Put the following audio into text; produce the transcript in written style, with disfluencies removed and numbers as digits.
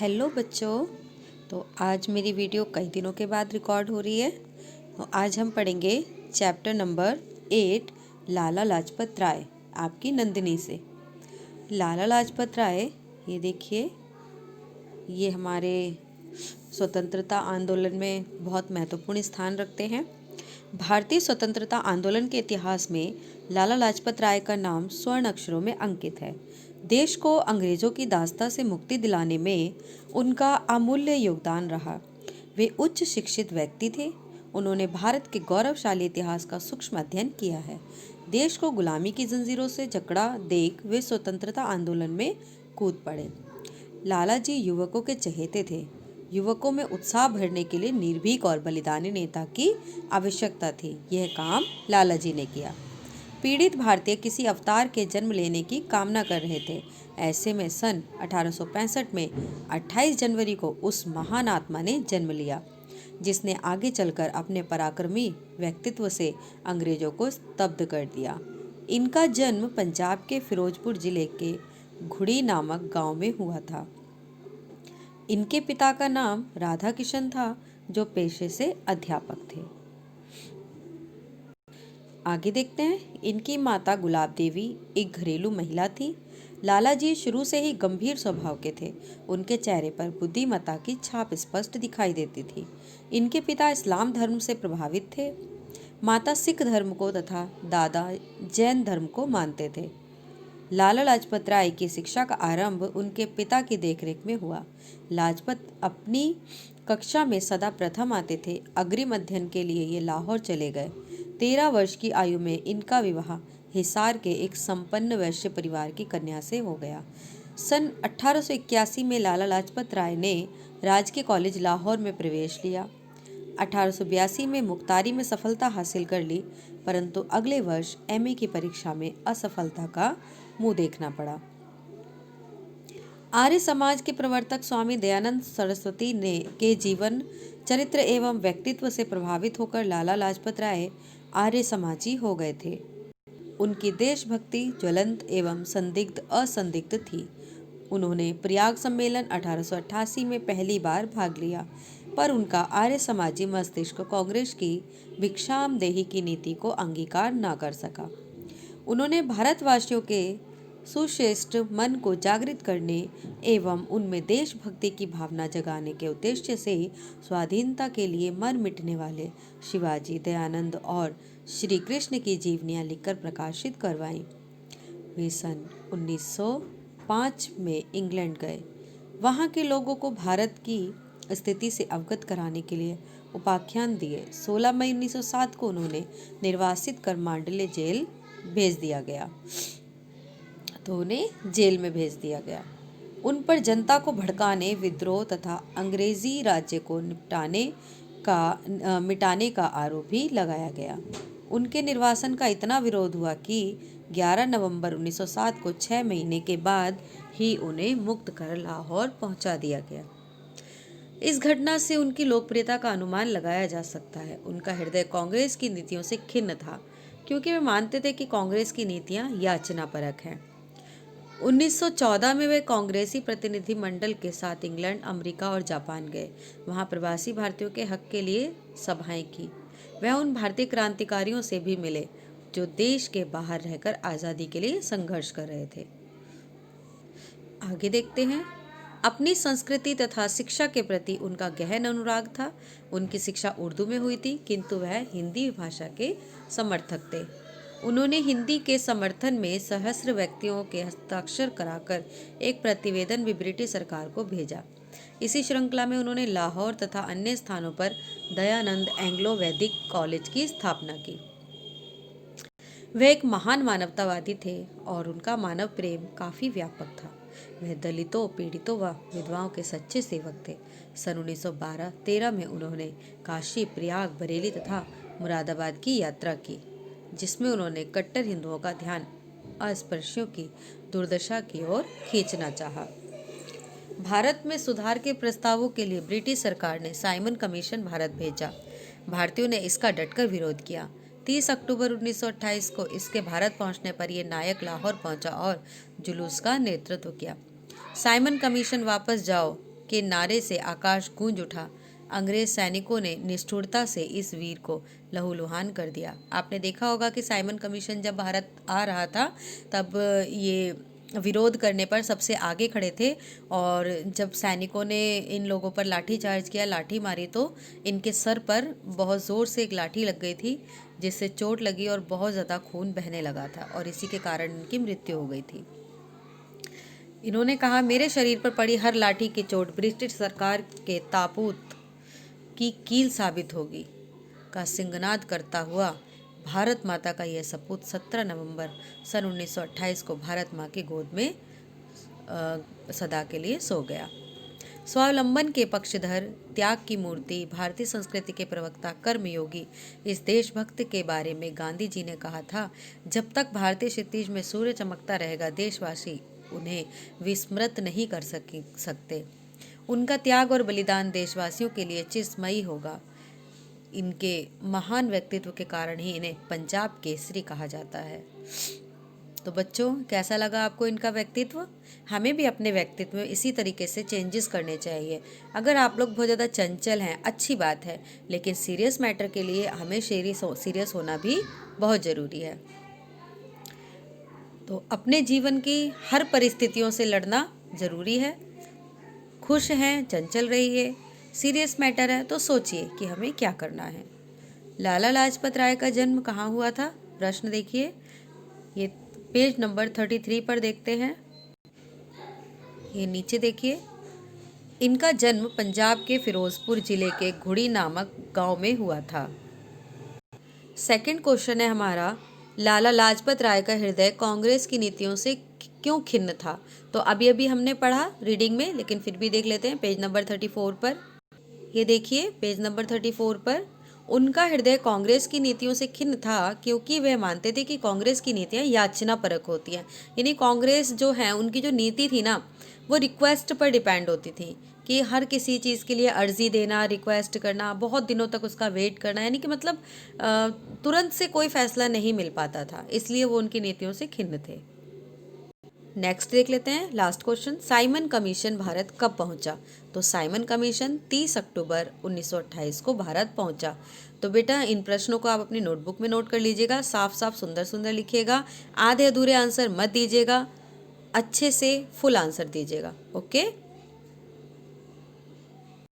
Hello बच्चों। तो आज मेरी वीडियो कई दिनों के बाद रिकॉर्ड हो रही है। तो आज हम पढ़ेंगे चैप्टर नंबर 8 लाला लाजपत राय आपकी नंदिनी से। लाला लाजपत राय, ये देखिए, ये हमारे स्वतंत्रता आंदोलन में बहुत महत्वपूर्ण स्थान रखते हैं। भारतीय स्वतंत्रता आंदोलन के इतिहास में लाला लाजपत राय का नाम स्वर्ण अक्षरों में अंकित है। देश को अंग्रेजों की दास्ता से मुक्ति दिलाने में उनका अमूल्य योगदान रहा। वे उच्च शिक्षित व्यक्ति थे। उन्होंने भारत के गौरवशाली इतिहास का सूक्ष्म अध्ययन किया है। देश को गुलामी की जंजीरों से जकड़ा देख वे स्वतंत्रता आंदोलन में कूद पड़े। लाला जी युवकों के चहेते थे। युवकों में उत्साह भरने के लिए निर्भीक और बलिदानी नेता की आवश्यकता थी। यह काम लाला जी ने किया। पीड़ित भारतीय किसी अवतार के जन्म लेने की कामना कर रहे थे। ऐसे में सन 1865 में 28 जनवरी को उस महान आत्मा ने जन्म लिया, जिसने आगे चलकर अपने पराक्रमी व्यक्तित्व से अंग्रेजों को स्तब्ध कर दिया। इनका जन्म पंजाब के फिरोजपुर जिले के घुड़ी नामक गांव में हुआ था। इनके पिता का नाम राधा किशन था, जो पेशे से अध्यापक थे। आगे देखते हैं। इनकी माता गुलाब देवी एक घरेलू महिला थी। लाला जी शुरू से ही गंभीर स्वभाव के थे। उनके चेहरे पर बुद्धिमत्ता की छाप स्पष्ट दिखाई देती थी। इनके पिता इस्लाम धर्म से प्रभावित थे। माता सिख धर्म को तथा दादा जैन धर्म को मानते थे। लाला लाजपत राय की शिक्षा का आरंभ उनके पिता की देखरेख में हुआ। लाजपत अपनी कक्षा में सदा प्रथम आते थे। अग्रिम अध्ययन के लिए ये लाहौर चले गए। 13 वर्ष की आयु में इनका विवाह हिसार के एक संपन्न वैश्य परिवार की कन्या से हो गया। सन 1881 में लाला लाजपत राय ने राजकीय कॉलेज लाहौर में प्रवेश लिया। 1882 में मुख्तारी में सफलता हासिल कर ली, परंतु अगले वर्ष एमए की परीक्षा में असफलता का मुंह देखना पड़ा। आर्य समाज के प्रवर्तक स्वामी दयानंद सरस्वती ने के जीवन चरित्र एवं व्यक्तित्व से प्रभावित होकर लाला लाजपत राय आर्य समाजी हो गए थे। उनकी देशभक्ति ज्वलंत एवं संदिग्ध असंदिग्ध थी। उन्होंने प्रयाग सम्मेलन 1888 में पहली बार भाग लिया, पर उनका आर्य समाजी मस्तिष्क कांग्रेस की भिक्षाम देही की नीति को अंगीकार न कर सका। उन्होंने भारतवासियों के सुश्रेष्ठ मन को जागृत करने एवं उनमें देशभक्ति की भावना जगाने के उद्देश्य से स्वाधीनता के लिए मर मिटने वाले शिवाजी, दयानंद और श्री कृष्ण की जीवनियाँ लिखकर प्रकाशित करवाईं। वे सन 1905 में इंग्लैंड गए। वहाँ के लोगों को भारत की स्थिति से अवगत कराने के लिए उपाख्यान दिए। 16 मई 1907 को उन्होंने निर्वासित कर मांडले जेल भेज दिया गया। उन्हें जेल में भेज दिया गया। उन पर जनता को भड़काने, विद्रोह तथा अंग्रेजी राज्य को मिटाने का आरोप भी लगाया गया। उनके निर्वासन का इतना विरोध हुआ कि 11 नवंबर 1907 को 6 महीने के बाद ही उन्हें मुक्त कर लाहौर पहुंचा दिया गया। इस घटना से उनकी लोकप्रियता का अनुमान लगाया जा सकता है। उनका हृदय कांग्रेस की नीतियों से खिन्न था, क्योंकि वे मानते थे कि कांग्रेस की नीतियां याचनापरक हैं। 1914 में वे कांग्रेसी प्रतिनिधि मंडल के साथ इंग्लैंड, अमेरिका और जापान गए। वहां प्रवासी भारतीयों के हक के लिए सभाएं की। वह उन भारतीय क्रांतिकारियों से भी मिले जो देश के बाहर रहकर आज़ादी के लिए संघर्ष कर रहे थे। आगे देखते हैं। अपनी संस्कृति तथा शिक्षा के प्रति उनका गहन अनुराग था। उनकी शिक्षा उर्दू में हुई थी, किंतु वह हिंदी भाषा के समर्थक थे। उन्होंने हिंदी के समर्थन में सहस्र व्यक्तियों के हस्ताक्षर कराकर एक प्रतिवेदन भी ब्रिटिश सरकार को भेजा। इसी श्रृंखला में उन्होंने लाहौर तथा अन्य स्थानों पर दयानंद एंग्लो वैदिक कॉलेज की स्थापना की। वे एक महान मानवतावादी थे और उनका मानव प्रेम काफी व्यापक था। वह दलितों, पीड़ितों व विधवाओं के सच्चे सेवक थे। सन 1912-13 में उन्होंने काशी, प्रयाग, बरेली तथा मुरादाबाद की यात्रा की, जिसमें उन्होंने कट्टर हिंदुओं का ध्यान अस्पृश्यों की दुर्दशा की ओर खींचना चाहा। भारत में सुधार के प्रस्तावों के लिए ब्रिटिश सरकार ने साइमन कमीशन भारत भेजा। भारतीयों ने इसका डटकर विरोध किया। 30 अक्टूबर 1928 को इसके भारत पहुंचने पर यह नायक लाहौर पहुंचा और जुलूस का नेतृत्व किया। साइमन कमीशन वापस जाओ के नारे से आकाश गूंज उठा। अंग्रेज सैनिकों ने निष्ठुरता से इस वीर को लहूलुहान कर दिया। आपने देखा होगा कि साइमन कमीशन जब भारत आ रहा था तब ये विरोध करने पर सबसे आगे खड़े थे, और जब सैनिकों ने इन लोगों पर लाठी चार्ज किया, लाठी मारी, तो इनके सर पर बहुत ज़ोर से एक लाठी लग गई थी, जिससे चोट लगी और बहुत ज़्यादा खून बहने लगा था, और इसी के कारण इनकी मृत्यु हो गई थी। इन्होंने कहा, मेरे शरीर पर पड़ी हर लाठी की चोट ब्रिटिश सरकार के ताबूत की कील साबित होगी। का सिंहनाद करता हुआ भारत माता का यह सपूत 17 नवंबर सन 1928 को भारत माँ की गोद में सदा के लिए सो गया। स्वावलंबन के पक्षधर, त्याग की मूर्ति, भारतीय संस्कृति के प्रवक्ता, कर्मयोगी, इस देशभक्त के बारे में गांधी जी ने कहा था, जब तक भारतीय क्षितिज में सूर्य चमकता रहेगा, देशवासी उन्हें विस्मृत नहीं कर सकते। उनका त्याग और बलिदान देशवासियों के लिए चिरस्मयी होगा। इनके महान व्यक्तित्व के कारण ही इन्हें पंजाब केसरी कहा जाता है। तो बच्चों, कैसा लगा आपको इनका व्यक्तित्व? हमें भी अपने व्यक्तित्व में इसी तरीके से चेंजेस करने चाहिए। अगर आप लोग बहुत ज़्यादा चंचल हैं, अच्छी बात है, लेकिन सीरियस मैटर के लिए हमें सीरियस होना भी बहुत ज़रूरी है। तो अपने जीवन की हर परिस्थितियों से लड़ना ज़रूरी है। खुश हैं, चंचल रहिए, सीरियस मैटर है तो सोचिए कि हमें क्या करना है। लाला लाजपत राय का जन्म कहाँ हुआ था? प्रश्न देखिए, ये पेज नंबर 33 पर देखते हैं। ये नीचे देखिए, इनका जन्म पंजाब के फिरोजपुर जिले के घुड़ी नामक गांव में हुआ था। सेकंड क्वेश्चन है हमारा, लाला लाजपत राय का हृदय कांग्रेस की नीतियों से क्यों खिन्न था? तो अभी हमने पढ़ा रीडिंग में, लेकिन फिर भी देख लेते हैं पेज नंबर 34 पर। ये देखिए पेज नंबर 34 पर, उनका हृदय कांग्रेस की नीतियों से खिन्न था क्योंकि वह मानते थे कि कांग्रेस की नीतियां याचना परक होती हैं। यानी कांग्रेस जो है, उनकी जो नीति थी ना, वो रिक्वेस्ट पर डिपेंड होती थी कि हर किसी चीज़ के लिए अर्जी देना, रिक्वेस्ट करना, बहुत दिनों तक उसका वेट करना, यानी कि मतलब तुरंत से कोई फैसला नहीं मिल पाता था, इसलिए वो उनकी नीतियों से खिन्न थे। नेक्स्ट देख लेते हैं last question, Simon commission Bharat कब पहुंचा? तो साइमन कमीशन 30 अक्टूबर 1928 को भारत पहुंचा। तो बेटा इन प्रश्नों को आप अपनी नोटबुक में नोट कर लीजिएगा, साफ साफ सुंदर सुंदर लिखिएगा, आधे अधूरे आंसर मत दीजिएगा, अच्छे से फुल आंसर दीजिएगा। ओके।